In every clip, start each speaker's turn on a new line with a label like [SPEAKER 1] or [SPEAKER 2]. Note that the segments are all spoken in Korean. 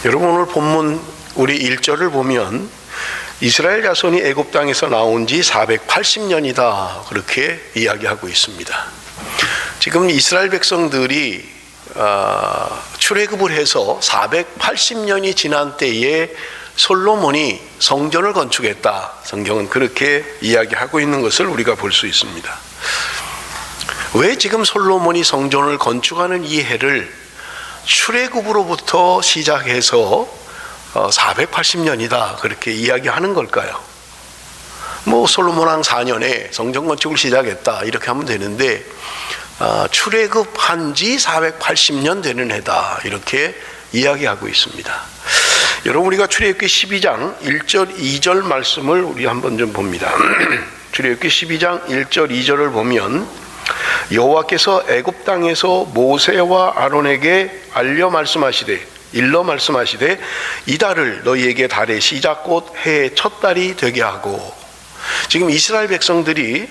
[SPEAKER 1] 여러분, 오늘 본문 우리 1절을 보면 이스라엘 자손이 애굽 땅에서 나온 지 480년이다 그렇게 이야기하고 있습니다. 지금 이스라엘 백성들이 출애굽을 해서 480년이 지난 때에 솔로몬이 성전을 건축했다. 성경은 그렇게 이야기하고 있는 것을 우리가 볼 수 있습니다. 왜 지금 솔로몬이 성전을 건축하는 이 해를 출애굽으로부터 시작해서 480년이다 그렇게 이야기하는 걸까요? 솔로몬 왕 4년에 성전 건축을 시작했다 이렇게 하면 되는데 출애굽한 지 480년 되는 해다 이렇게 이야기하고 있습니다. 여러분, 우리가 출애굽기 12장 1절 2절 말씀을 우리 한번 좀 봅니다. 출애굽기 12장 1절 2절을 보면 여호와께서 애굽 땅에서 모세와 아론에게 일러 말씀하시되 이달을 너희에게 달의 시작 곧 해의 첫 달이 되게 하고. 지금 이스라엘 백성들이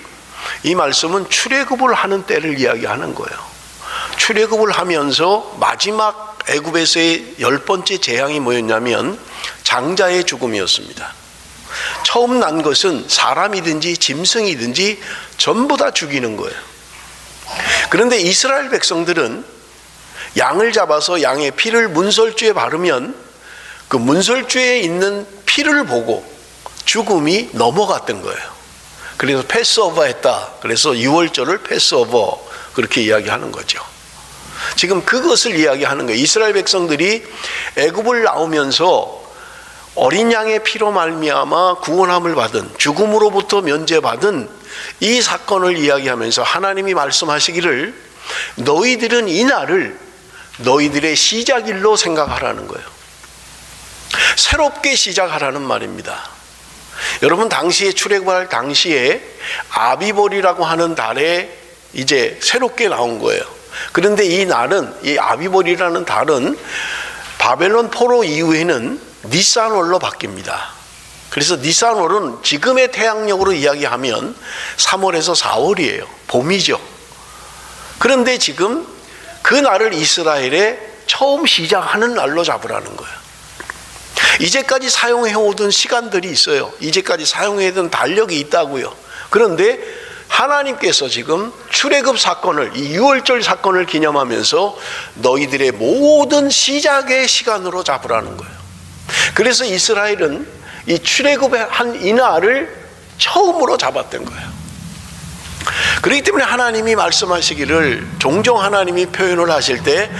[SPEAKER 1] 이 말씀은 출애굽을 하는 때를 이야기하는 거예요. 출애굽을 하면서 마지막 애굽에서의 10번째 재앙이 뭐였냐면 장자의 죽음이었습니다. 처음 난 것은 사람이든지 짐승이든지 전부 다 죽이는 거예요. 그런데 이스라엘 백성들은 양을 잡아서 양의 피를 문설주에 바르면 그 문설주에 있는 피를 보고 죽음이 넘어갔던 거예요. 그래서 패스오버 했다. 그래서 6월절을 패스오버 그렇게 이야기하는 거죠. 지금 그것을 이야기하는 거예요. 이스라엘 백성들이 애굽을 나오면서 어린 양의 피로 말미암아 구원함을 받은, 죽음으로부터 면제받은 이 사건을 이야기하면서 하나님이 말씀하시기를 너희들은 이 날을 너희들의 시작일로 생각하라는 거예요. 새롭게 시작하라는 말입니다. 여러분, 당시에 출애굽할 당시에 아비볼이라고 하는 달에 이제 새롭게 나온 거예요. 그런데 이 날은, 이 아비볼이라는 달은 바벨론 포로 이후에는 니산월로 바뀝니다. 그래서 니산월은 지금의 태양력으로 이야기하면 3월에서 4월이에요. 봄이죠. 그런데 지금 그 날을 이스라엘에 처음 시작하는 날로 잡으라는 거예요. 이제까지 사용해오던 시간들이 있어요. 이제까지 사용해오던 달력이 있다고요. 그런데 하나님께서 지금 출애굽 사건을, 이 6월절 사건을 기념하면서 너희들의 모든 시작의 시간으로 잡으라는 거예요. 그래서 이스라엘은 이 출애굽의 한 이 날을 처음으로 잡았던 거예요. 그렇기 때문에 하나님이 말씀하시기를, 종종 하나님이 표현을 하실 때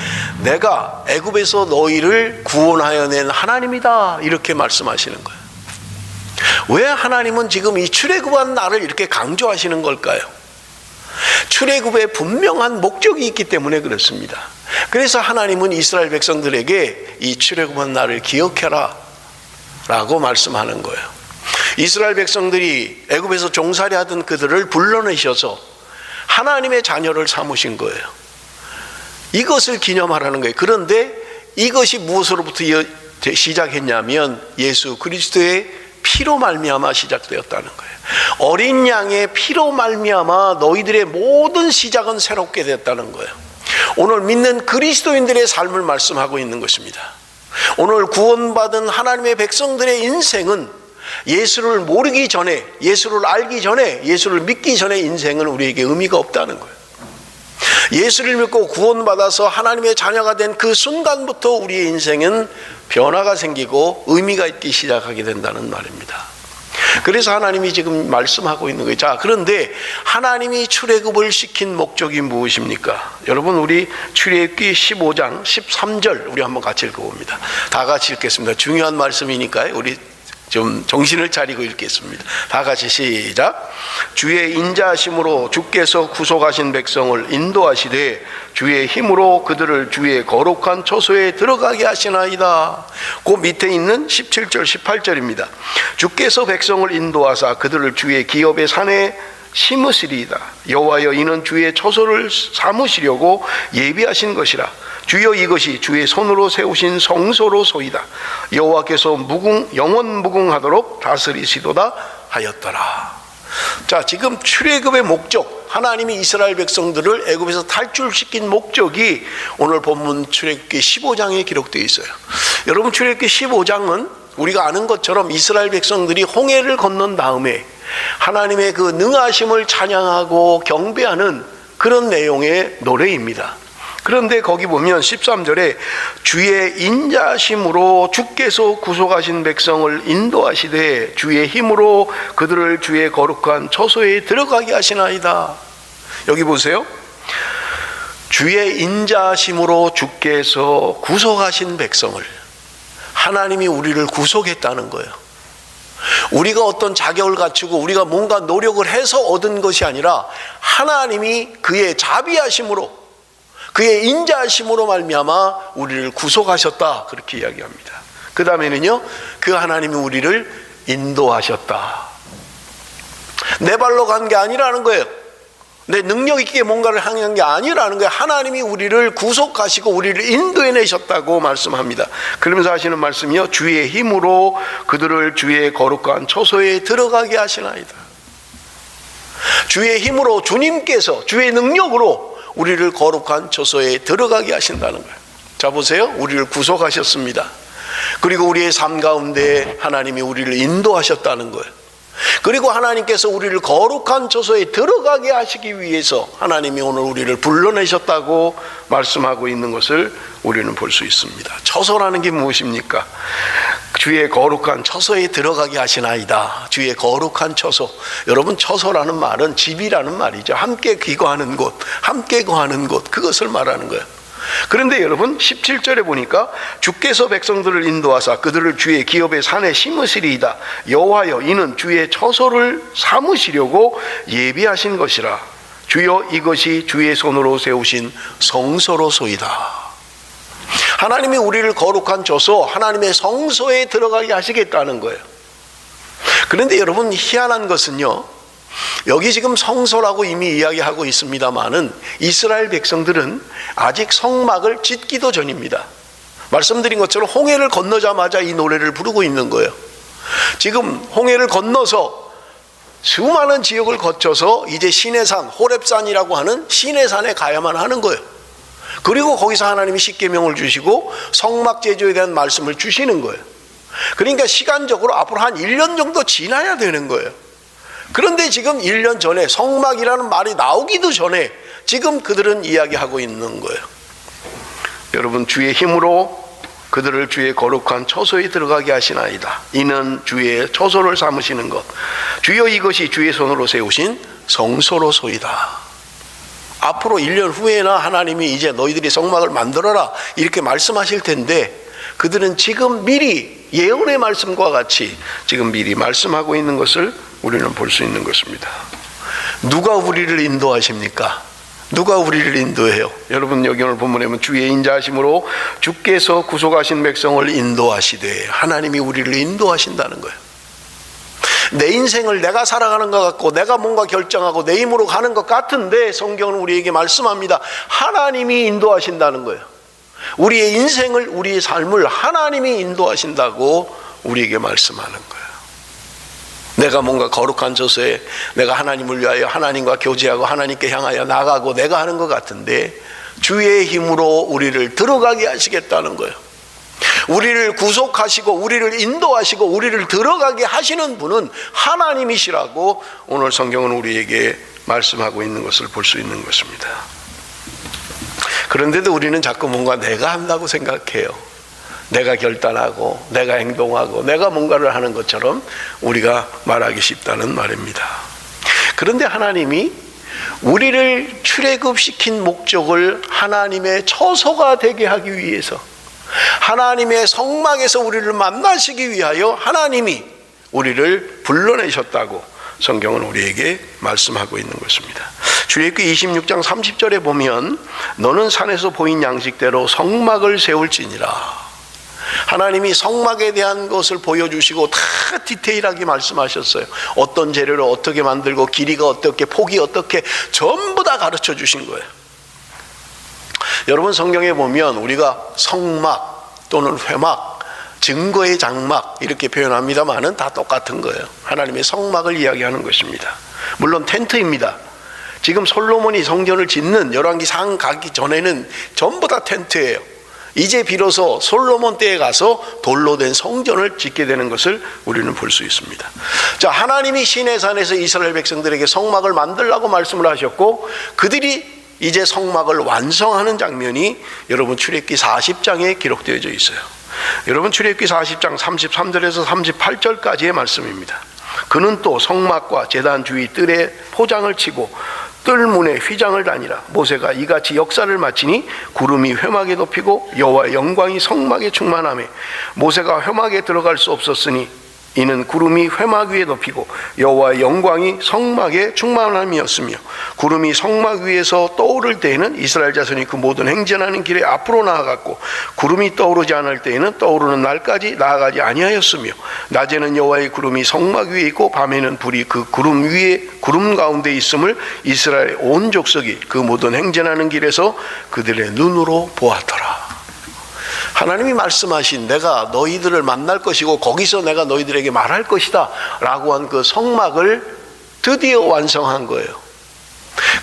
[SPEAKER 1] 내가 애굽에서 너희를 구원하여 낸 하나님이다 이렇게 말씀하시는 거예요. 왜 하나님은 지금 이 출애굽한 날을 이렇게 강조하시는 걸까요? 출애굽에 분명한 목적이 있기 때문에 그렇습니다. 그래서 하나님은 이스라엘 백성들에게 이 출애굽한 날을 기억해라 라고 말씀하는 거예요. 이스라엘 백성들이 애굽에서 종살이 하던 그들을 불러내셔서 하나님의 자녀를 삼으신 거예요. 이것을 기념하라는 거예요. 그런데 이것이 무엇으로부터 시작했냐면 예수 그리스도의 피로 말미암아 시작되었다는 거예요. 어린 양의 피로 말미암아 너희들의 모든 시작은 새롭게 됐다는 거예요. 오늘 믿는 그리스도인들의 삶을 말씀하고 있는 것입니다. 오늘 구원받은 하나님의 백성들의 인생은 예수를 모르기 전에, 예수를 알기 전에, 예수를 믿기 전에 인생은 우리에게 의미가 없다는 거예요. 예수를 믿고 구원받아서 하나님의 자녀가 된 그 순간부터 우리의 인생은 변화가 생기고 의미가 있기 시작하게 된다는 말입니다. 그래서 하나님이 지금 말씀하고 있는 거예요. 자, 그런데 하나님이 출애굽을 시킨 목적이 무엇입니까? 여러분, 우리 출애굽기 15장 13절 우리 한번 같이 읽어봅니다. 다 같이 읽겠습니다. 중요한 말씀이니까요. 우리 좀 정신을 차리고 읽겠습니다. 다 같이 시작. 주의 인자하심으로 주께서 구속하신 백성을 인도하시되 주의 힘으로 그들을 주의 거룩한 처소에 들어가게 하시나이다. 그 밑에 있는 17절 18절입니다. 주께서 백성을 인도하사 그들을 주의 기업의 산에 심으시리이다. 여호와여, 이는 주의 처소를 삼으시려고 예비하신 것이라. 주여, 이것이 주의 손으로 세우신 성소로소이다. 여호와께서 영원 무궁하도록 다스리시도다 하였더라. 자, 지금 출애굽의 목적, 하나님이 이스라엘 백성들을 애굽에서 탈출시킨 목적이 오늘 본문 출애굽기 15장에 기록되어 있어요. 여러분, 출애굽기 15장은 우리가 아는 것처럼 이스라엘 백성들이 홍해를 건넌 다음에 하나님의 그 능하심을 찬양하고 경배하는 그런 내용의 노래입니다. 그런데 거기 보면 13절에 주의 인자심으로 주께서 구속하신 백성을 인도하시되 주의 힘으로 그들을 주의 거룩한 처소에 들어가게 하시나이다. 여기 보세요. 주의 인자심으로 주께서 구속하신 백성을, 하나님이 우리를 구속했다는 거예요. 우리가 어떤 자격을 갖추고 우리가 뭔가 노력을 해서 얻은 것이 아니라 하나님이 그의 자비하심으로, 그의 인자하심으로 말미암아 우리를 구속하셨다, 그렇게 이야기합니다. 그 다음에는요, 그 하나님이 우리를 인도하셨다. 내 발로 간 게 아니라는 거예요. 내 능력 있게 뭔가를 행한 게 아니라는 거예요. 하나님이 우리를 구속하시고 우리를 인도해내셨다고 말씀합니다. 그러면서 하시는 말씀이요, 주의 힘으로 그들을 주의 거룩한 처소에 들어가게 하시나이다. 주의 힘으로, 주님께서 주의 능력으로 우리를 거룩한 처소에 들어가게 하신다는 거예요. 자, 보세요. 우리를 구속하셨습니다. 그리고 우리의 삶 가운데 하나님이 우리를 인도하셨다는 거예요. 그리고 하나님께서 우리를 거룩한 처소에 들어가게 하시기 위해서 하나님이 오늘 우리를 불러내셨다고 말씀하고 있는 것을 우리는 볼 수 있습니다. 처소라는 게 무엇입니까? 주의 거룩한 처소에 들어가게 하시나이다. 주의 거룩한 처소. 여러분, 처소라는 말은 집이라는 말이죠. 함께 기거하는 곳, 함께 거하는 곳, 그것을 말하는 거예요. 그런데 여러분, 17절에 보니까 주께서 백성들을 인도하사 그들을 주의 기업의 산에 심으시리이다. 여호와여, 이는 주의 처소를 삼으시려고 예비하신 것이라. 주여, 이것이 주의 손으로 세우신 성소로소이다. 하나님이 우리를 거룩한 처소, 하나님의 성소에 들어가게 하시겠다는 거예요. 그런데 여러분, 희한한 것은요, 여기 지금 성소라고 이미 이야기하고 있습니다마는 이스라엘 백성들은 아직 성막을 짓기도 전입니다. 말씀드린 것처럼 홍해를 건너자마자 이 노래를 부르고 있는 거예요. 지금 홍해를 건너서 수많은 지역을 거쳐서 이제 시내산, 호렙산이라고 하는 시내산에 가야만 하는 거예요. 그리고 거기서 하나님이 십계명을 주시고 성막 제조에 대한 말씀을 주시는 거예요. 그러니까 시간적으로 앞으로 한 1년 정도 지나야 되는 거예요. 그런데 지금 1년 전에, 성막이라는 말이 나오기도 전에 지금 그들은 이야기하고 있는 거예요. 여러분, 주의 힘으로 그들을 주의 거룩한 처소에 들어가게 하시나이다. 이는 주의 처소를 삼으시는 것. 주여, 이것이 주의 손으로 세우신 성소로소이다. 앞으로 1년 후에나 하나님이 이제 너희들이 성막을 만들어라, 이렇게 말씀하실 텐데 그들은 지금 미리 예언의 말씀과 같이 지금 미리 말씀하고 있는 것을 우리는 볼 수 있는 것입니다. 누가 우리를 인도하십니까? 누가 우리를 인도해요? 여러분, 여기 오늘 본문에 보면 주의 인자하심으로 주께서 구속하신 백성을 인도하시되, 하나님이 우리를 인도하신다는 거예요. 내 인생을 내가 살아가는 것 같고 내가 뭔가 결정하고 내 힘으로 가는 것 같은데 성경은 우리에게 말씀합니다. 하나님이 인도하신다는 거예요. 우리의 인생을, 우리의 삶을 하나님이 인도하신다고 우리에게 말씀하는 거예요. 내가 뭔가 거룩한 처소에 내가 하나님을 위하여 하나님과 교제하고 하나님께 향하여 나가고 내가 하는 것 같은데 주의 힘으로 우리를 들어가게 하시겠다는 거예요. 우리를 구속하시고 우리를 인도하시고 우리를 들어가게 하시는 분은 하나님이시라고 오늘 성경은 우리에게 말씀하고 있는 것을 볼 수 있는 것입니다. 그런데도 우리는 자꾸 뭔가 내가 한다고 생각해요. 내가 결단하고 내가 행동하고 내가 뭔가를 하는 것처럼 우리가 말하기 쉽다는 말입니다. 그런데 하나님이 우리를 출애굽시킨 목적을 하나님의 처소가 되게 하기 위해서, 하나님의 성막에서 우리를 만나시기 위하여 하나님이 우리를 불러내셨다고 성경은 우리에게 말씀하고 있는 것입니다. 출애굽기 26장 30절에 보면 너는 산에서 보인 양식대로 성막을 세울지니라. 하나님이 성막에 대한 것을 보여주시고 다 디테일하게 말씀하셨어요. 어떤 재료로 어떻게 만들고 길이가 어떻게, 폭이 어떻게, 전부 다 가르쳐 주신 거예요. 여러분, 성경에 보면 우리가 성막 또는 회막, 증거의 장막 이렇게 표현합니다만은 다 똑같은 거예요. 하나님의 성막을 이야기하는 것입니다. 물론 텐트입니다. 지금 솔로몬이 성전을 짓는 열왕기상 가기 전에는 전부 다 텐트예요. 이제 비로소 솔로몬 때에 가서 돌로 된 성전을 짓게 되는 것을 우리는 볼 수 있습니다. 자, 하나님이 시내산에서 이스라엘 백성들에게 성막을 만들라고 말씀을 하셨고, 그들이 이제 성막을 완성하는 장면이 여러분 출애굽기 40장에 기록되어져 있어요. 여러분 출애굽기 40장 33절에서 38절까지의 말씀입니다. 그는 또 성막과 제단 주위 뜰에 포장을 치고 뜰문에 휘장을 다니라. 모세가 이같이 역사를 마치니 구름이 회막에 덮이고 여호와의 영광이 성막에 충만하매 모세가 회막에 들어갈 수 없었으니 이는 구름이 회막 위에 덮이고 여호와의 영광이 성막에 충만함이었으며, 구름이 성막 위에서 떠오를 때에는 이스라엘 자손이 그 모든 행진하는 길에 앞으로 나아갔고, 구름이 떠오르지 않을 때에는 떠오르는 날까지 나아가지 아니하였으며, 낮에는 여호와의 구름이 성막 위에 있고 밤에는 불이 그 구름 위에 구름 가운데 있음을 이스라엘 온 족속이 그 모든 행진하는 길에서 그들의 눈으로 보았더라. 하나님이 말씀하신 내가 너희들을 만날 것이고 거기서 내가 너희들에게 말할 것이다 라고 한 그 성막을 드디어 완성한 거예요.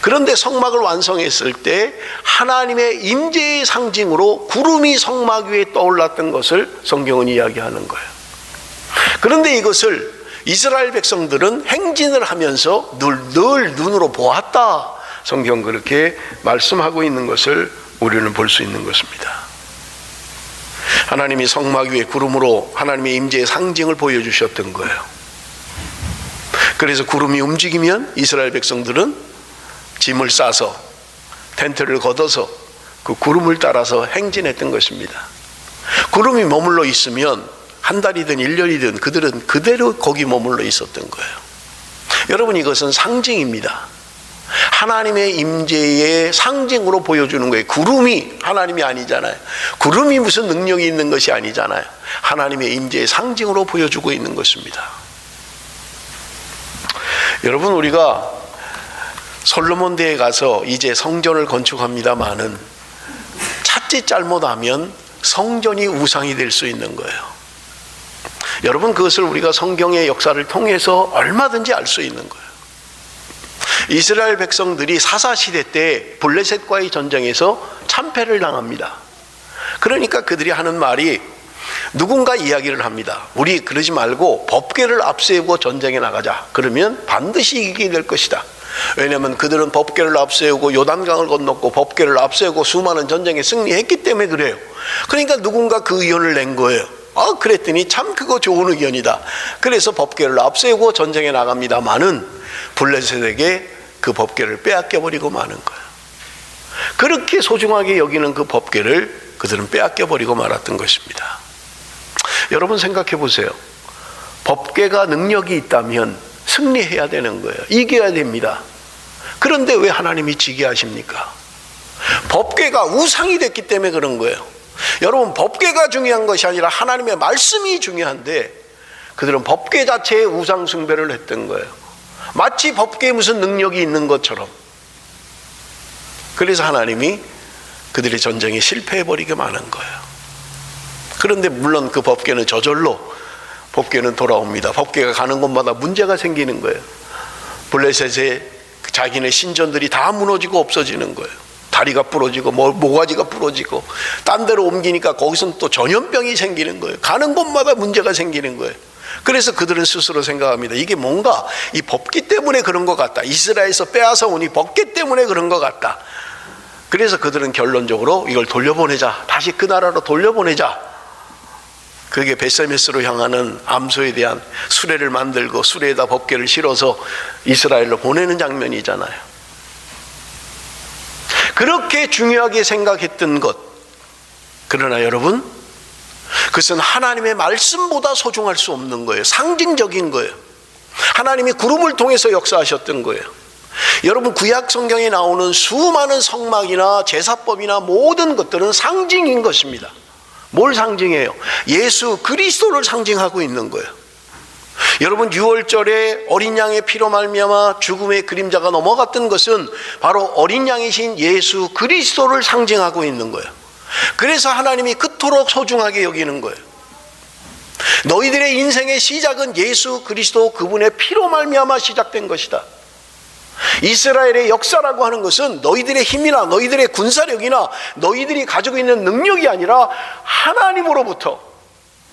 [SPEAKER 1] 그런데 성막을 완성했을 때 하나님의 임재의 상징으로 구름이 성막 위에 떠올랐던 것을 성경은 이야기하는 거예요. 그런데 이것을 이스라엘 백성들은 행진을 하면서 늘 눈으로 보았다. 성경 그렇게 말씀하고 있는 것을 우리는 볼 수 있는 것입니다. 하나님이 성막 위에 구름으로 하나님의 임재의 상징을 보여주셨던 거예요. 그래서 구름이 움직이면 이스라엘 백성들은 짐을 싸서 텐트를 걷어서 그 구름을 따라서 행진했던 것입니다. 구름이 머물러 있으면 한 달이든 1년이든 그들은 그대로 거기 머물러 있었던 거예요. 여러분, 이것은 상징입니다. 하나님의 임재의 상징으로 보여주는 거예요. 구름이 하나님이 아니잖아요. 구름이 무슨 능력이 있는 것이 아니잖아요. 하나님의 임재의 상징으로 보여주고 있는 것입니다. 여러분, 우리가 솔로몬대에 가서 이제 성전을 건축합니다마는 자칫 잘못하면 성전이 우상이 될 수 있는 거예요. 여러분, 그것을 우리가 성경의 역사를 통해서 얼마든지 알 수 있는 거예요. 이스라엘 백성들이 사사시대 때 블레셋과의 전쟁에서 참패를 당합니다. 그러니까 그들이 하는 말이 누군가 이야기를 합니다. 우리 그러지 말고 법궤를 앞세우고 전쟁에 나가자. 그러면 반드시 이기게 될 것이다. 왜냐하면 그들은 법궤를 앞세우고 요단강을 건넜고 법궤를 앞세우고 수많은 전쟁에 승리했기 때문에 그래요. 그러니까 누군가 그 의견을 낸 거예요. 그랬더니 참 그거 좋은 의견이다. 그래서 법궤를 앞세우고 전쟁에 나갑니다마는 블레셋에게 그 법궤를 빼앗겨버리고 마는 거예요. 그렇게 소중하게 여기는 그 법궤를 그들은 빼앗겨버리고 말았던 것입니다. 여러분, 생각해 보세요. 법궤가 능력이 있다면 승리해야 되는 거예요. 이겨야 됩니다. 그런데 왜 하나님이 지게 하십니까? 법궤가 우상이 됐기 때문에 그런 거예요. 여러분, 법궤가 중요한 것이 아니라 하나님의 말씀이 중요한데 그들은 법궤 자체에 우상 숭배를 했던 거예요. 마치 법궤에 무슨 능력이 있는 것처럼. 그래서 하나님이 그들의 전쟁에 실패해버리게 마는 거예요. 그런데 물론 그 법궤는 저절로 법궤는 돌아옵니다. 법궤가 가는 곳마다 문제가 생기는 거예요. 블레셋의 자기네 신전들이 다 무너지고 없어지는 거예요. 다리가 부러지고 모가지가 부러지고 딴 데로 옮기니까 거기서는 또 전염병이 생기는 거예요. 가는 곳마다 문제가 생기는 거예요. 그래서 그들은 스스로 생각합니다. 이게 뭔가 이 법궤 때문에 그런 것 같다. 이스라엘에서 빼앗아 오니 법궤 때문에 그런 것 같다. 그래서 그들은 결론적으로 이걸 돌려보내자. 다시 그 나라로 돌려보내자. 그게 벳세메스로 향하는 암소에 대한 수레를 만들고 수레에다 법궤를 실어서 이스라엘로 보내는 장면이잖아요. 그렇게 중요하게 생각했던 것. 그러나 여러분, 그것은 하나님의 말씀보다 소중할 수 없는 거예요. 상징적인 거예요. 하나님이 구름을 통해서 역사하셨던 거예요. 여러분, 구약 성경에 나오는 수많은 성막이나 제사법이나 모든 것들은 상징인 것입니다. 뭘 상징해요? 예수 그리스도를 상징하고 있는 거예요. 여러분, 6월절에 어린 양의 피로 말미암아 죽음의 그림자가 넘어갔던 것은 바로 어린 양이신 예수 그리스도를 상징하고 있는 거예요. 그래서 하나님이 그토록 소중하게 여기는 거예요. 너희들의 인생의 시작은 예수 그리스도 그분의 피로 말미암아 시작된 것이다. 이스라엘의 역사라고 하는 것은 너희들의 힘이나 너희들의 군사력이나 너희들이 가지고 있는 능력이 아니라 하나님으로부터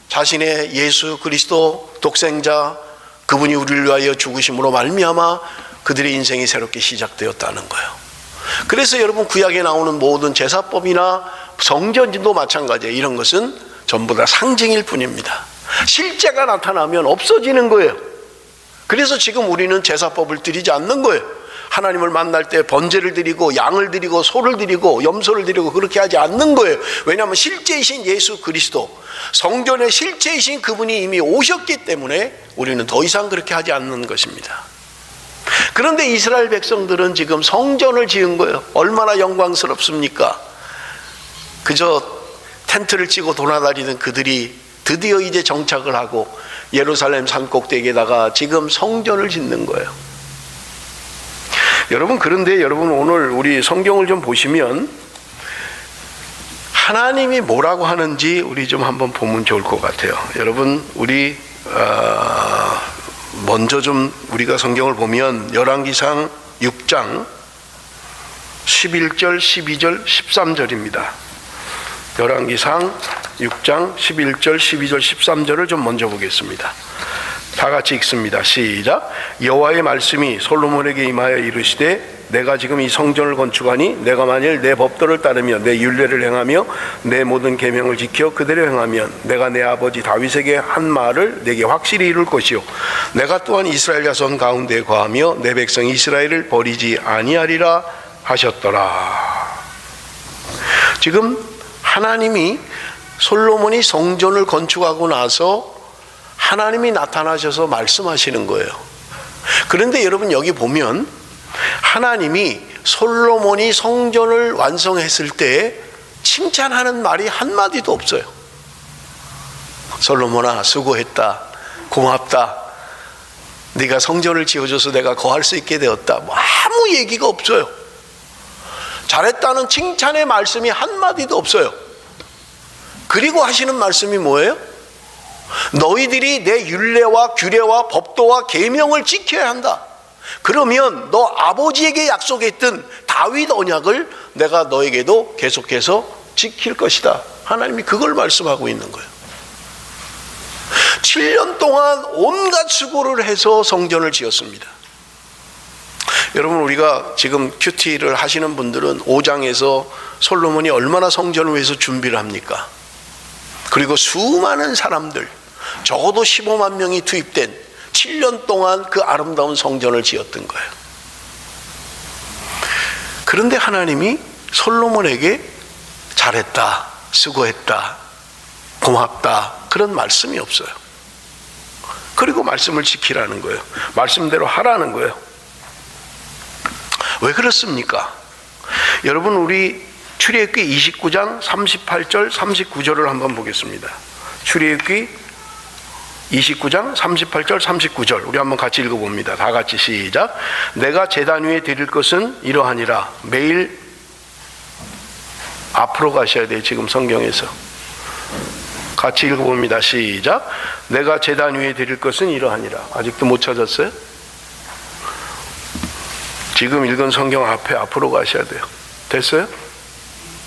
[SPEAKER 1] 자신의 예수 그리스도 독생자 그분이 우리를 위하여 죽으심으로 말미암아 그들의 인생이 새롭게 시작되었다는 거예요. 그래서 여러분 구약에 나오는 모든 제사법이나 성전도 마찬가지예요. 이런 것은 전부 다 상징일 뿐입니다. 실제가 나타나면 없어지는 거예요. 그래서 지금 우리는 제사법을 드리지 않는 거예요. 하나님을 만날 때 번제를 드리고 양을 드리고 소를 드리고 염소를 드리고 그렇게 하지 않는 거예요. 왜냐하면 실제이신 예수 그리스도 성전의 실제이신 그분이 이미 오셨기 때문에 우리는 더 이상 그렇게 하지 않는 것입니다. 그런데 이스라엘 백성들은 지금 성전을 지은 거예요. 얼마나 영광스럽습니까? 그저 텐트를 치고 돌아다니던 그들이 드디어 이제 정착을 하고 예루살렘 산꼭대기에다가 지금 성전을 짓는 거예요. 여러분, 그런데 여러분 오늘 우리 성경을 좀 보시면 하나님이 뭐라고 하는지 우리 좀 한번 보면 좋을 것 같아요. 여러분, 우리 먼저 좀 우리가 성경을 보면 열왕기상 6장 11절, 12절, 13절입니다. 열왕기상 6장 11절, 12절, 13절을 좀 먼저 보겠습니다. 다 같이 읽습니다. 시작. 여호와의 말씀이 솔로몬에게 임하여 이르시되 내가 지금 이 성전을 건축하니 내가 만일 내 법도를 따르며 내 율례를 행하며 내 모든 계명을 지켜 그대로 행하면 내가 내 아버지 다윗에게 한 말을 내게 확실히 이룰 것이요 내가 또한 이스라엘 자손 가운데 거하며 내 백성 이스라엘을 버리지 아니하리라 하셨더라. 지금 하나님이 솔로몬이 성전을 건축하고 나서 하나님이 나타나셔서 말씀하시는 거예요. 그런데 여러분 여기 보면 하나님이 솔로몬이 성전을 완성했을 때 칭찬하는 말이 한마디도 없어요. 솔로몬아 수고했다, 고맙다, 네가 성전을 지어줘서 내가 거할 수 있게 되었다, 뭐 아무 얘기가 없어요. 잘했다는 칭찬의 말씀이 한마디도 없어요. 그리고 하시는 말씀이 뭐예요? 너희들이 내 율례와 규례와 법도와 계명을 지켜야 한다. 그러면 너 아버지에게 약속했던 다윗 언약을 내가 너에게도 계속해서 지킬 것이다. 하나님이 그걸 말씀하고 있는 거예요. 7년 동안 온갖 수고를 해서 성전을 지었습니다. 여러분, 우리가 지금 큐티를 하시는 분들은 5장에서 솔로몬이 얼마나 성전을 위해서 준비를 합니까? 그리고 수많은 사람들, 적어도 15만 명이 투입된 7년 동안 그 아름다운 성전을 지었던 거예요. 그런데 하나님이 솔로몬에게 잘했다, 수고했다, 고맙다 그런 말씀이 없어요. 그리고 말씀을 지키라는 거예요. 말씀대로 하라는 거예요. 왜 그렇습니까? 여러분, 우리 출애굽기 29장 38절 39절을 한번 보겠습니다. 출애굽기 29장 38절 39절 우리 한번 같이 읽어봅니다. 다 같이 시작. 내가 제단 위에 드릴 것은 이러하니라. 매일 앞으로 가셔야 돼요. 지금 성경에서 같이 읽어봅니다. 시작. 내가 제단 위에 드릴 것은 이러하니라. 아직도 못 찾았어요? 지금 읽은 성경 앞으로 가셔야 돼요. 됐어요?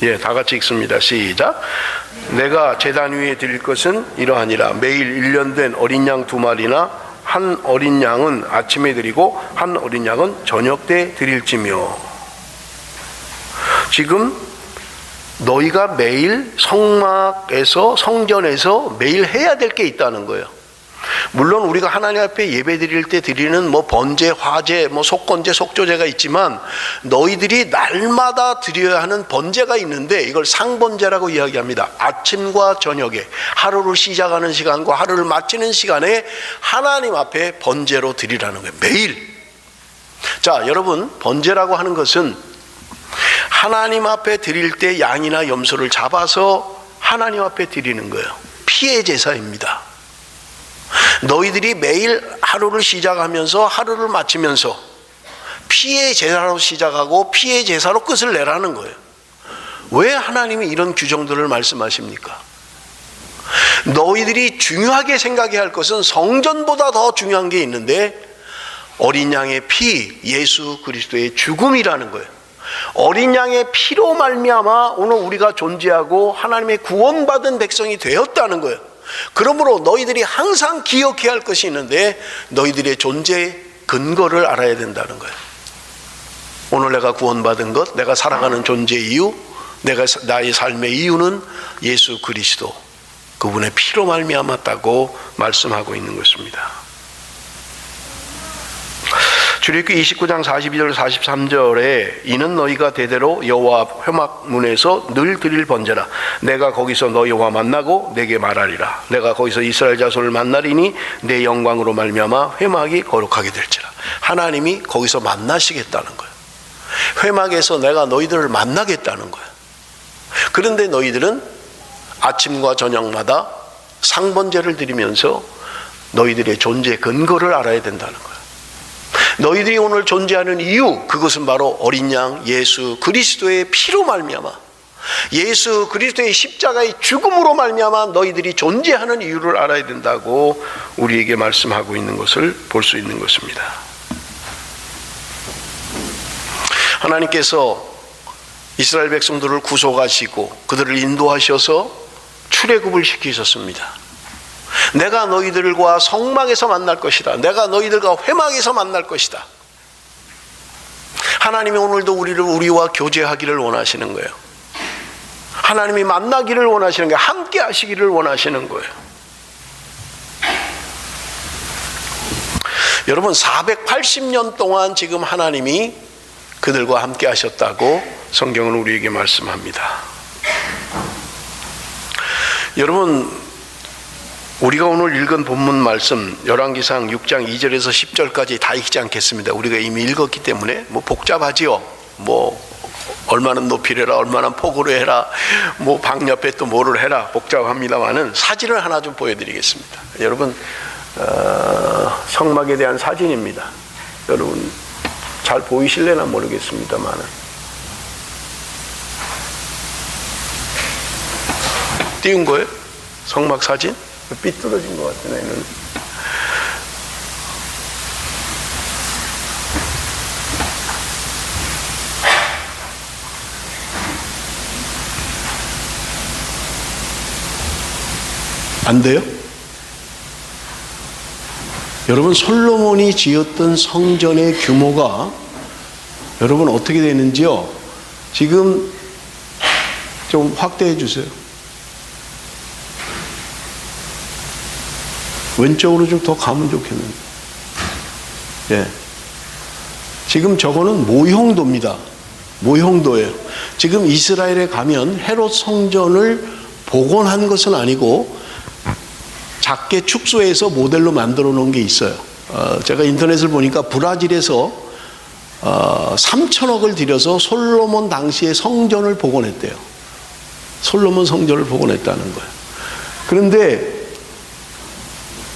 [SPEAKER 1] 예, 다 같이 읽습니다. 시작. 내가 제단 위에 드릴 것은 이러하니라. 매일 1년 된 어린 양 2마리나 한 어린 양은 아침에 드리고 한 어린 양은 저녁 때 드릴지며. 지금 너희가 매일 성막에서 성전에서 매일 해야 될 게 있다는 거예요. 물론 우리가 하나님 앞에 예배 드릴 때 드리는 뭐 번제, 화제, 뭐 속건제, 속조제가 있지만 너희들이 날마다 드려야 하는 번제가 있는데 이걸 상번제라고 이야기합니다. 아침과 저녁에 하루를 시작하는 시간과 하루를 마치는 시간에 하나님 앞에 번제로 드리라는 거예요. 매일. 자, 여러분, 번제라고 하는 것은 하나님 앞에 드릴 때 양이나 염소를 잡아서 하나님 앞에 드리는 거예요. 피의 제사입니다. 너희들이 매일 하루를 시작하면서 하루를 마치면서 피의 제사로 시작하고 피의 제사로 끝을 내라는 거예요. 왜 하나님이 이런 규정들을 말씀하십니까? 너희들이 중요하게 생각해야 할 것은 성전보다 더 중요한 게 있는데 어린 양의 피, 예수 그리스도의 죽음이라는 거예요. 어린 양의 피로 말미암아 오늘 우리가 존재하고 하나님의 구원받은 백성이 되었다는 거예요. 그러므로 너희들이 항상 기억해야 할 것이 있는데 너희들의 존재의 근거를 알아야 된다는 거예요. 오늘 내가 구원받은 것, 내가 살아가는 존재의 이유, 나의 삶의 이유는 예수 그리스도, 그분의 피로 말미암았다고 말씀하고 있는 것입니다. 출애굽기 29장 42절 43절에 이는 너희가 대대로 여호와 앞 회막문에서 늘 드릴 번제라. 내가 거기서 너희와 만나고 내게 말하리라. 내가 거기서 이스라엘 자손을 만나리니 내 영광으로 말미암아 회막이 거룩하게 될지라. 하나님이 거기서 만나시겠다는 거예요. 회막에서 내가 너희들을 만나겠다는 거예요. 그런데 너희들은 아침과 저녁마다 상번제를 드리면서 너희들의 존재 근거를 알아야 된다는 거예요. 너희들이 오늘 존재하는 이유, 그것은 바로 어린 양 예수 그리스도의 피로 말미암아, 예수 그리스도의 십자가의 죽음으로 말미암아 너희들이 존재하는 이유를 알아야 된다고 우리에게 말씀하고 있는 것을 볼 수 있는 것입니다. 하나님께서 이스라엘 백성들을 구속하시고 그들을 인도하셔서 출애굽을 시키셨습니다. 내가 너희들과 성막에서 만날 것이다. 내가 너희들과 회막에서 만날 것이다. 하나님이 오늘도 우리와 교제하기를 원하시는 거예요. 하나님이 만나기를 원하시는 거예요. 함께 하시기를 원하시는 거예요. 여러분 480년 동안 지금 하나님이 그들과 함께 하셨다고 성경은 우리에게 말씀합니다. 여러분, 우리가 오늘 읽은 본문 말씀 열왕기상 6장 2절에서 10절까지 다 읽지 않겠습니다. 우리가 이미 읽었기 때문에 복잡하지요. 얼마나 높이를 해라, 얼마나 폭으로 해라, 방 옆에 또 뭐를 해라, 복잡합니다만은 사진을 하나 좀 보여드리겠습니다. 여러분, 성막에 대한 사진입니다. 여러분 잘 보이실래나 모르겠습니다만은 띄운 거예요? 성막 사진? 삐뚤어진 것 같은 애는. 안 돼요? 여러분, 솔로몬이 지었던 성전의 규모가 여러분 어떻게 되는지요? 지금 좀 확대해 주세요. 왼쪽으로 좀 더 가면 좋겠는데. 예. 지금 저거는 모형도입니다. 모형도예요. 지금 이스라엘에 가면 헤롯 성전을 복원한 것은 아니고 작게 축소해서 모델로 만들어 놓은 게 있어요. 제가 인터넷을 보니까 브라질에서 3천억을 들여서 솔로몬 당시의 성전을 복원했대요. 솔로몬 성전을 복원했다는 거예요. 그런데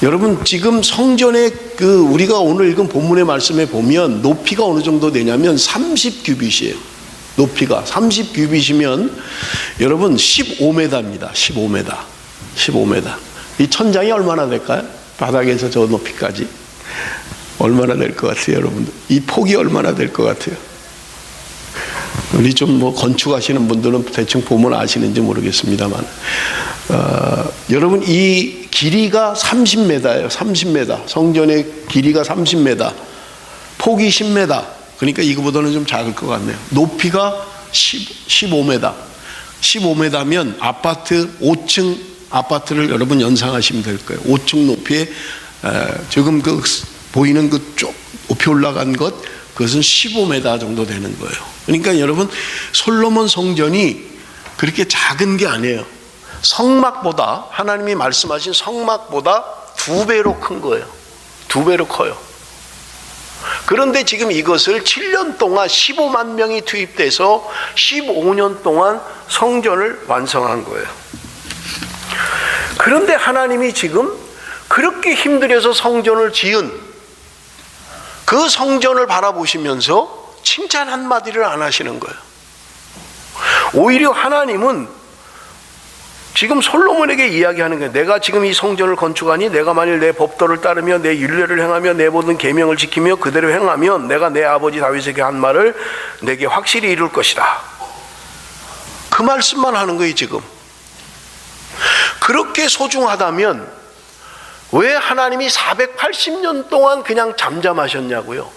[SPEAKER 1] 여러분, 지금 성전의 우리가 오늘 읽은 본문의 말씀에 보면 높이가 어느 정도 되냐면 30규빗이에요. 높이가 30규빗이면 여러분 15m입니다. 15m. 이 천장이 얼마나 될까요? 바닥에서 저 높이까지 얼마나 될 것 같아요, 여러분들? 이 폭이 얼마나 될 것 같아요? 우리 좀 건축하시는 분들은 대충 보면 아시는지 모르겠습니다만, 여러분 이 길이가 30m예요. 30m. 성전의 길이가 30m, 폭이 10m. 그러니까 이거보다는 좀 작을 것 같네요. 높이가 15m. 15m면 아파트 5층 아파트를 여러분 연상하시면 될 거예요. 5층 높이에 지금 보이는 쭉 높이 올라간 것, 그것은 15m 정도 되는 거예요. 그러니까 여러분, 솔로몬 성전이 그렇게 작은 게 아니에요. 성막보다, 하나님이 말씀하신 성막보다 2배로 큰 거예요. 2배로 커요. 그런데 지금 이것을 7년 동안 15만 명이 투입돼서 15년 동안 성전을 완성한 거예요. 그런데 하나님이 지금 그렇게 힘들여서 성전을 지은 그 성전을 바라보시면서 칭찬 한마디를 안 하시는 거예요. 오히려 하나님은 지금 솔로몬에게 이야기하는 거예요. 내가 지금 이 성전을 건축하니 내가 만일 내 법도를 따르며 내 율례를 행하며 내 모든 계명을 지키며 그대로 행하면 내가 내 아버지 다윗에게 한 말을 내게 확실히 이룰 것이다. 그 말씀만 하는 거예요. 지금 그렇게 소중하다면 왜 하나님이 480년 동안 그냥 잠잠하셨냐고요.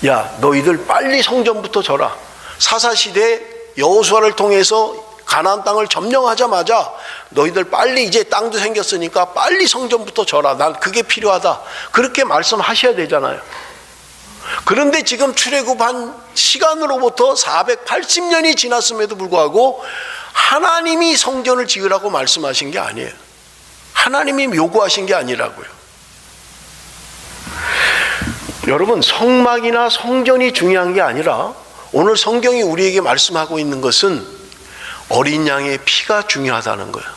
[SPEAKER 1] 야, 너희들 빨리 성전부터 져라. 사사시대 여호수아를 통해서 가나안 땅을 점령하자마자 너희들 빨리, 이제 땅도 생겼으니까 빨리 성전부터 져라. 난 그게 필요하다. 그렇게 말씀하셔야 되잖아요. 그런데 지금 출애굽한 시간으로부터 480년이 지났음에도 불구하고 하나님이 성전을 지으라고 말씀하신 게 아니에요. 하나님이 요구하신 게 아니라고요. 여러분, 성막이나 성전이 중요한 게 아니라 오늘 성경이 우리에게 말씀하고 있는 것은 어린 양의 피가 중요하다는 거예요.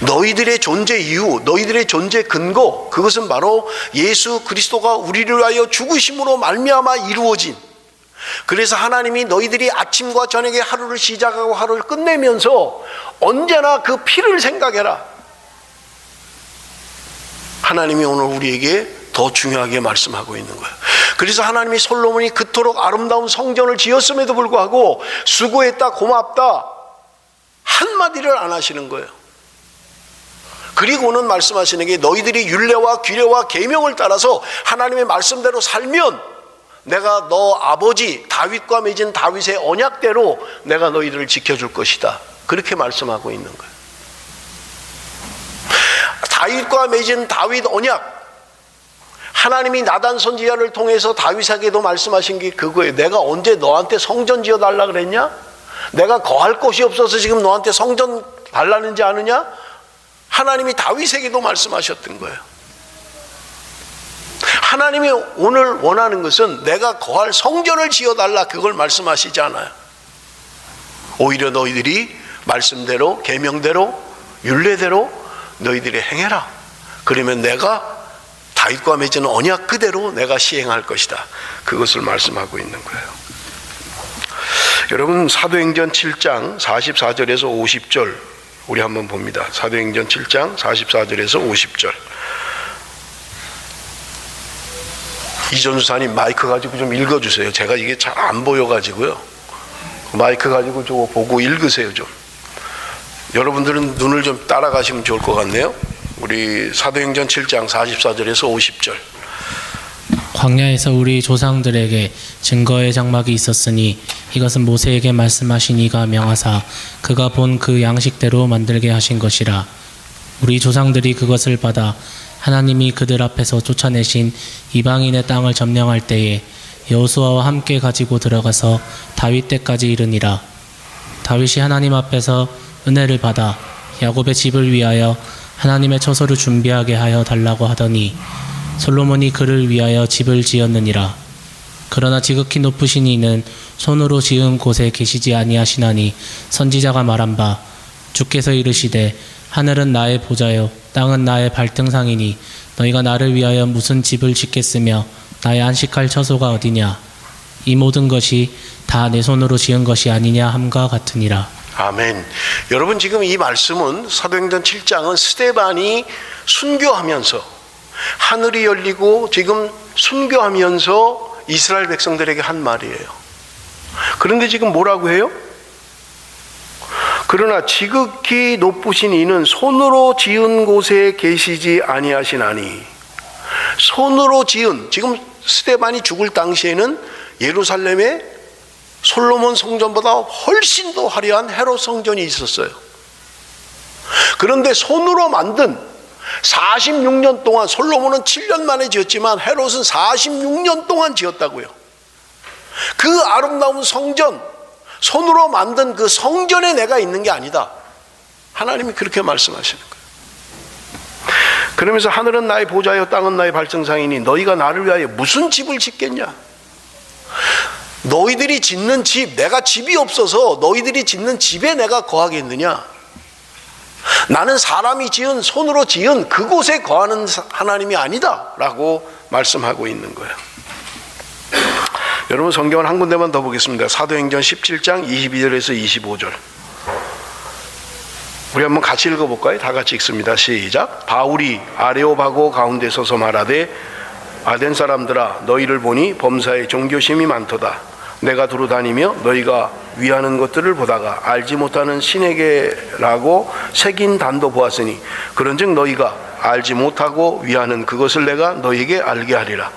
[SPEAKER 1] 너희들의 존재 이유, 너희들의 존재 근거, 그것은 바로 예수 그리스도가 우리를 위하여 죽으심으로 말미암아 이루어진, 그래서 하나님이 너희들이 아침과 저녁에 하루를 시작하고 하루를 끝내면서 언제나 그 피를 생각해라. 하나님이 오늘 우리에게 더 중요하게 말씀하고 있는 거예요. 그래서 하나님이 솔로몬이 그토록 아름다운 성전을 지었음에도 불구하고 수고했다, 고맙다 한마디를 안 하시는 거예요. 그리고는 말씀하시는 게 너희들이 율례와 규례와 계명을 따라서 하나님의 말씀대로 살면 내가 너 아버지 다윗과 맺은 다윗의 언약대로 내가 너희들을 지켜줄 것이다. 그렇게 말씀하고 있는 거예요. 다윗과 맺은 다윗 언약, 하나님이 나단 선지자를 통해서 다윗에게도 말씀하신 게 그거예요. 내가 언제 너한테 성전 지어달라 그랬냐? 내가 거할 곳이 없어서 지금 너한테 성전 달라는지 아느냐? 하나님이 다윗에게도 말씀하셨던 거예요. 하나님이 오늘 원하는 것은 내가 거할 성전을 지어달라, 그걸 말씀하시지 않아요. 오히려 너희들이 말씀대로, 계명대로, 율례대로 너희들이 행해라. 그러면 내가 다윗과 맺은 언약 그대로 내가 시행할 것이다. 그것을 말씀하고 있는 거예요. 여러분, 사도행전 7장 44절에서 50절 우리 한번 봅니다. 사도행전 7장 44절에서 50절. 이전수사님 마이크 가지고 좀 읽어주세요. 제가 이게 잘 안 보여가지고요. 마이크 가지고 저거 보고 읽으세요 좀. 여러분들은 눈을 좀 따라가시면 좋을 것 같네요. 우리 사도행전 7장 44절에서 50절.
[SPEAKER 2] 광야에서 우리 조상들에게 증거의 장막이 있었으니 이것은 모세에게 말씀하신 이가 명하사 그가 본 그 양식대로 만들게 하신 것이라. 우리 조상들이 그것을 받아 하나님이 그들 앞에서 쫓아내신 이방인의 땅을 점령할 때에 여호수아와 함께 가지고 들어가서 다윗 때까지 이르니라. 다윗이 하나님 앞에서 은혜를 받아 야곱의 집을 위하여 하나님의 처소를 준비하게 하여 달라고 하더니 솔로몬이 그를 위하여 집을 지었느니라. 그러나 지극히 높으신 이는 손으로 지은 곳에 계시지 아니하시나니 선지자가 말한 바 주께서 이르시되 하늘은 나의 보좌요 땅은 나의 발등상이니 너희가 나를 위하여 무슨 집을 짓겠으며 나의 안식할 처소가 어디냐. 이 모든 것이 다 내 손으로 지은 것이 아니냐 함과 같으니라.
[SPEAKER 1] 아멘. 여러분, 지금 이 말씀은 사도행전 7장은 스데반이 순교하면서 하늘이 열리고 지금 순교하면서 이스라엘 백성들에게 한 말이에요. 그런데 지금 뭐라고 해요? 그러나 지극히 높으신 이는 손으로 지은 곳에 계시지 아니하시나니. 손으로 지은, 지금 스데반이 죽을 당시에는 예루살렘에 솔로몬 성전보다 훨씬 더 화려한 헤롯 성전이 있었어요. 그런데 손으로 만든 46년 동안, 솔로몬은 7년 만에 지었지만 헤롯은 46년 동안 지었다고요. 그 아름다운 성전, 손으로 만든 그 성전에 내가 있는 게 아니다. 하나님이 그렇게 말씀하시는 거예요. 그러면서 하늘은 나의 보좌요 땅은 나의 발등상이니 너희가 나를 위하여 무슨 집을 짓겠냐. 너희들이 짓는 집, 내가 집이 없어서 너희들이 짓는 집에 내가 거하겠느냐. 나는 사람이 지은, 손으로 지은 그곳에 거하는 하나님이 아니다 라고 말씀하고 있는 거예요. 여러분 성경을 한 군데만 더 보겠습니다. 사도행전 17장 22절에서 25절. 우리 한번 같이 읽어볼까요? 다 같이 읽습니다. 시작. 바울이 아레오바고 가운데 서서 말하되 아덴 사람들아 너희를 보니 범사에 종교심이 많도다. 내가 두루 다니며 너희가 위하는 것들을 보다가 알지 못하는 신에게라고 새긴 단도 보았으니 그런즉 너희가 알지 못하고 위하는 그것을 내가 너희에게 알게 하리라.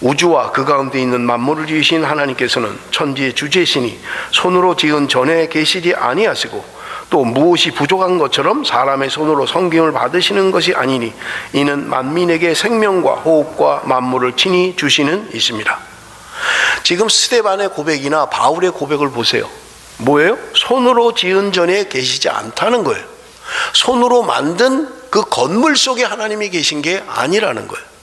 [SPEAKER 1] 우주와 그 가운데 있는 만물을 지으신 하나님께서는 천지의 주제시니 손으로 지은 전에 계시지 아니하시고 또 무엇이 부족한 것처럼 사람의 손으로 섬김을 받으시는 것이 아니니 이는 만민에게 생명과 호흡과 만물을 친히 주시는 이십니다. 지금 스데반의 고백이나 바울의 고백을 보세요. 뭐예요? 손으로 지은 전에 계시지 않다는 거예요. 손으로 만든 그 건물 속에 하나님이 계신 게 아니라는 거예요.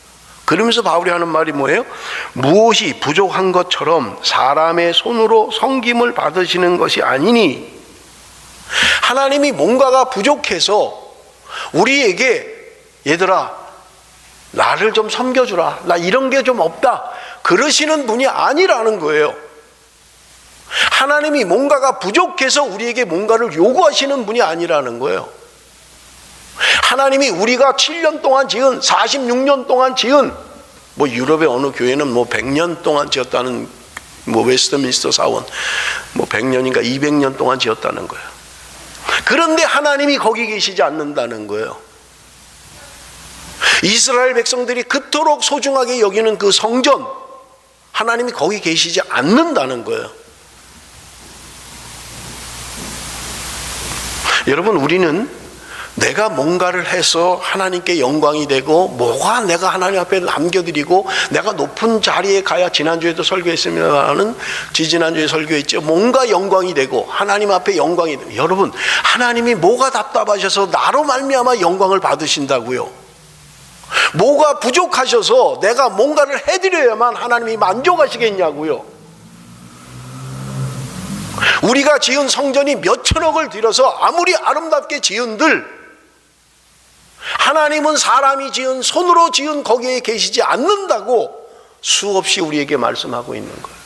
[SPEAKER 1] 그러면서 바울이 하는 말이 뭐예요? 무엇이 부족한 것처럼 사람의 손으로 섬김을 받으시는 것이 아니니, 하나님이 뭔가가 부족해서 우리에게 얘들아 나를 좀 섬겨주라, 나 이런 게 좀 없다, 그러시는 분이 아니라는 거예요. 하나님이 뭔가가 부족해서 우리에게 뭔가를 요구하시는 분이 아니라는 거예요. 하나님이 우리가 7년 동안 지은, 46년 동안 지은, 뭐 유럽의 어느 교회는 뭐 100년 동안 지었다는, 뭐 웨스트민스터 사원 뭐 100년인가 200년 동안 지었다는 거예요. 그런데 하나님이 거기 계시지 않는다는 거예요. 이스라엘 백성들이 그토록 소중하게 여기는 그 성전, 하나님이 거기 계시지 않는다는 거예요. 여러분, 우리는 내가 뭔가를 해서 하나님께 영광이 되고, 뭐가 내가 하나님 앞에 남겨드리고, 내가 높은 자리에 가야, 지난주에도 설교했습니다마는 지지난주에 설교했죠. 뭔가 영광이 되고 하나님 앞에 영광이 되고, 여러분 하나님이 뭐가 답답하셔서 나로 말미암아 영광을 받으신다고요? 뭐가 부족하셔서 내가 뭔가를 해드려야만 하나님이 만족하시겠냐고요? 우리가 지은 성전이 몇 천억을 들여서 아무리 아름답게 지은들 하나님은 사람이 지은, 손으로 지은 거기에 계시지 않는다고 수없이 우리에게 말씀하고 있는 거예요.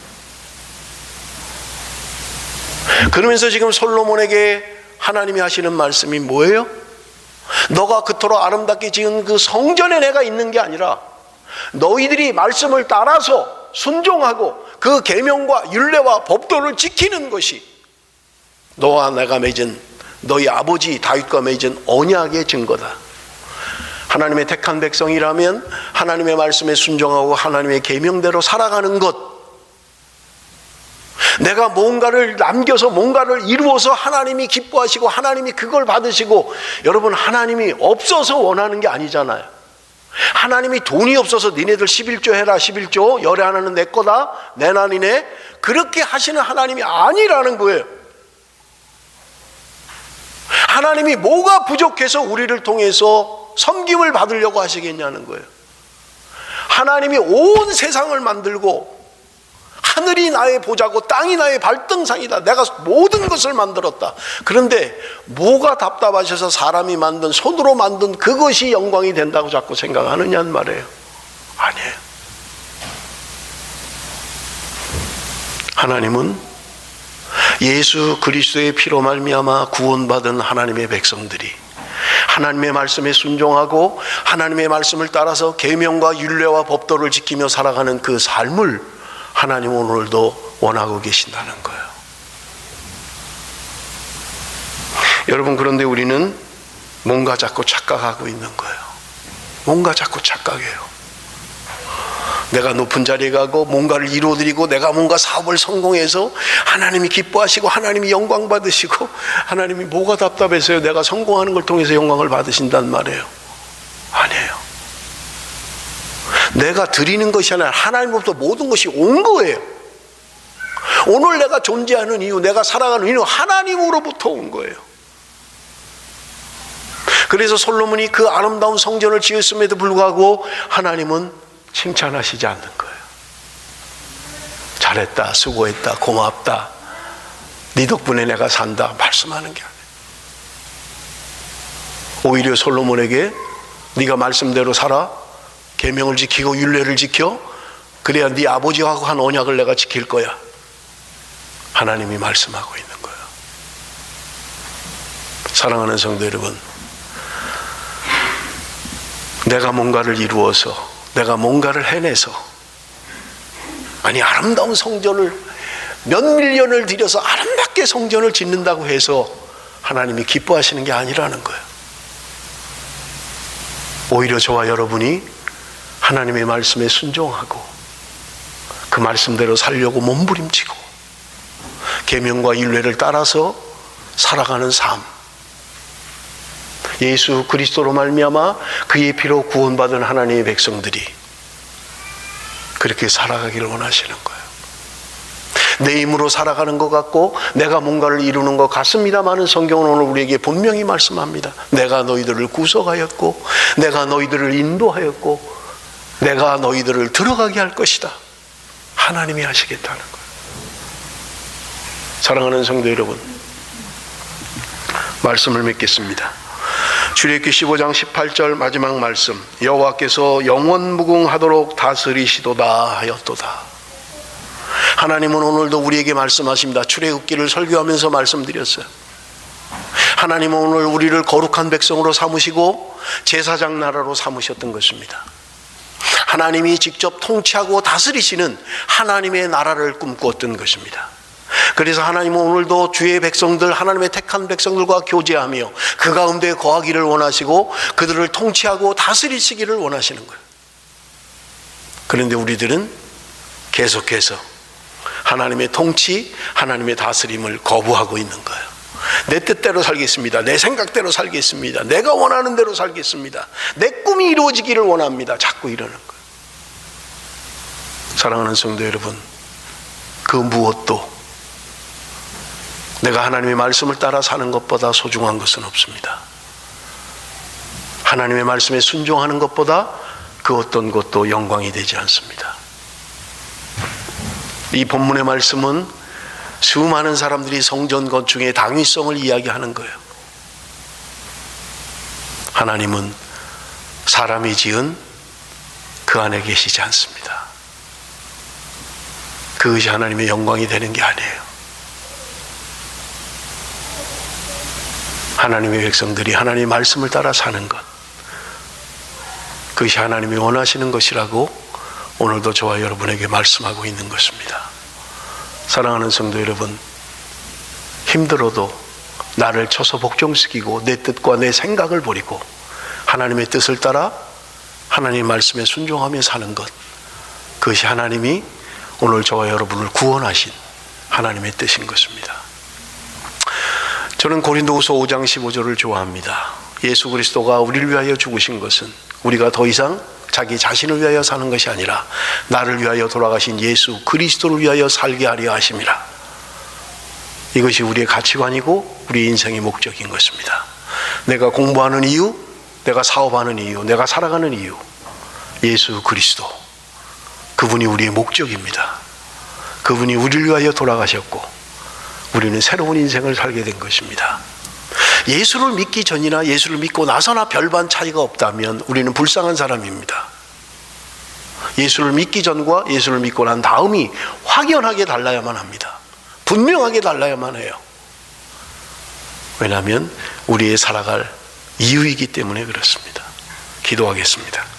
[SPEAKER 1] 그러면서 지금 솔로몬에게 하나님이 하시는 말씀이 뭐예요? 너가 그토록 아름답게 지은 그 성전에 내가 있는 게 아니라 너희들이 말씀을 따라서 순종하고 그 계명과 율례와 법도를 지키는 것이 너와 내가 맺은, 너희 아버지 다윗과 맺은 언약의 증거다. 하나님의 택한 백성이라면 하나님의 말씀에 순종하고 하나님의 계명대로 살아가는 것, 내가 뭔가를 남겨서 뭔가를 이루어서 하나님이 기뻐하시고 하나님이 그걸 받으시고, 여러분 하나님이 없어서 원하는 게 아니잖아요. 하나님이 돈이 없어서 니네들 11조 해라, 11조 열의 하나는 내 거다, 내 난이네, 그렇게 하시는 하나님이 아니라는 거예요. 하나님이 뭐가 부족해서 우리를 통해서 섬김을 받으려고 하시겠냐는 거예요. 하나님이 온 세상을 만들고 하늘이 나의 보좌고 땅이 나의 발등상이다, 내가 모든 것을 만들었다. 그런데 뭐가 답답하셔서 사람이 만든, 손으로 만든 그것이 영광이 된다고 자꾸 생각하느냐는 말이에요. 아니에요. 하나님은 예수 그리스도의 피로 말미암아 구원받은 하나님의 백성들이 하나님의 말씀에 순종하고 하나님의 말씀을 따라서 계명과 율례와 법도를 지키며 살아가는 그 삶을 하나님은 오늘도 원하고 계신다는 거예요. 여러분, 그런데 우리는 뭔가 자꾸 착각하고 있는 거예요. 뭔가 자꾸 착각해요. 내가 높은 자리에 가고 뭔가를 이루어드리고 내가 뭔가 사업을 성공해서 하나님이 기뻐하시고 하나님이 영광 받으시고, 하나님이 뭐가 답답해서요? 내가 성공하는 걸 통해서 영광을 받으신단 말이에요. 아니에요. 내가 드리는 것이 아니라 하나님으로부터 모든 것이 온 거예요. 오늘 내가 존재하는 이유, 내가 살아가는 이유, 하나님으로부터 온 거예요. 그래서 솔로몬이 그 아름다운 성전을 지었음에도 불구하고 하나님은 칭찬하시지 않는 거예요. 잘했다, 수고했다, 고맙다, 네 덕분에 내가 산다, 말씀하는 게 아니에요. 오히려 솔로몬에게 네가 말씀대로 살아, 계명을 지키고 율례를 지켜, 그래야 네 아버지하고 한 언약을 내가 지킬 거야. 하나님이 말씀하고 있는 거예요. 사랑하는 성도 여러분, 내가 뭔가를 이루어서, 내가 뭔가를 해내서, 아니 아름다운 성전을 몇 밀년을 들여서 아름답게 성전을 짓는다고 해서 하나님이 기뻐하시는 게 아니라는 거예요. 오히려 저와 여러분이 하나님의 말씀에 순종하고 그 말씀대로 살려고 몸부림치고 계명과 율례를 따라서 살아가는 삶, 예수 그리스도로 말미암아 그의 피로 구원받은 하나님의 백성들이 그렇게 살아가기를 원하시는 거예요. 내 힘으로 살아가는 것 같고 내가 뭔가를 이루는 것 같습니다마는 성경은 오늘 우리에게 분명히 말씀합니다. 내가 너희들을 구속하였고 내가 너희들을 인도하였고 내가 너희들을 들어가게 할 것이다. 하나님이 하시겠다는 거예요. 사랑하는 성도 여러분, 말씀을 맺겠습니다. 출애굽기 15장 18절 마지막 말씀, 여호와께서 영원무궁하도록 다스리시도다 하였도다. 하나님은 오늘도 우리에게 말씀하십니다. 출애굽기를 설교하면서 말씀드렸어요. 하나님은 오늘 우리를 거룩한 백성으로 삼으시고 제사장 나라로 삼으셨던 것입니다. 하나님이 직접 통치하고 다스리시는 하나님의 나라를 꿈꾸었던 것입니다. 그래서 하나님은 오늘도 주의 백성들, 하나님의 택한 백성들과 교제하며 그 가운데 거하기를 원하시고 그들을 통치하고 다스리시기를 원하시는 거예요. 그런데 우리들은 계속해서 하나님의 통치, 하나님의 다스림을 거부하고 있는 거예요. 내 뜻대로 살겠습니다. 내 생각대로 살겠습니다. 내가 원하는 대로 살겠습니다. 내 꿈이 이루어지기를 원합니다. 자꾸 이러는 거예요. 사랑하는 성도 여러분, 그 무엇도 내가 하나님의 말씀을 따라 사는 것보다 소중한 것은 없습니다. 하나님의 말씀에 순종하는 것보다 그 어떤 것도 영광이 되지 않습니다. 이 본문의 말씀은 수많은 사람들이 성전 건축의 당위성을 이야기하는 거예요. 하나님은 사람이 지은 그 안에 계시지 않습니다. 그것이 하나님의 영광이 되는 게 아니에요. 하나님의 백성들이 하나님의 말씀을 따라 사는 것, 그것이 하나님이 원하시는 것이라고 오늘도 저와 여러분에게 말씀하고 있는 것입니다. 사랑하는 성도 여러분, 힘들어도 나를 쳐서 복종시키고 내 뜻과 내 생각을 버리고 하나님의 뜻을 따라 하나님의 말씀에 순종하며 사는 것, 그것이 하나님이 오늘 저와 여러분을 구원하신 하나님의 뜻인 것입니다. 저는 고린도후서 5장 15절을 좋아합니다. 예수 그리스도가 우리를 위하여 죽으신 것은 우리가 더 이상 자기 자신을 위하여 사는 것이 아니라 나를 위하여 돌아가신 예수 그리스도를 위하여 살게 하려 하심이라. 이것이 우리의 가치관이고 우리 인생의 목적인 것입니다. 내가 공부하는 이유, 내가 사업하는 이유, 내가 살아가는 이유, 예수 그리스도, 그분이 우리의 목적입니다. 그분이 우리를 위하여 돌아가셨고 우리는 새로운 인생을 살게 된 것입니다. 예수를 믿기 전이나 예수를 믿고 나서나 별반 차이가 없다면 우리는 불쌍한 사람입니다. 예수를 믿기 전과 예수를 믿고 난 다음이 확연하게 달라야만 합니다. 분명하게 달라야만 해요. 왜냐하면 우리의 살아갈 이유이기 때문에 그렇습니다. 기도하겠습니다.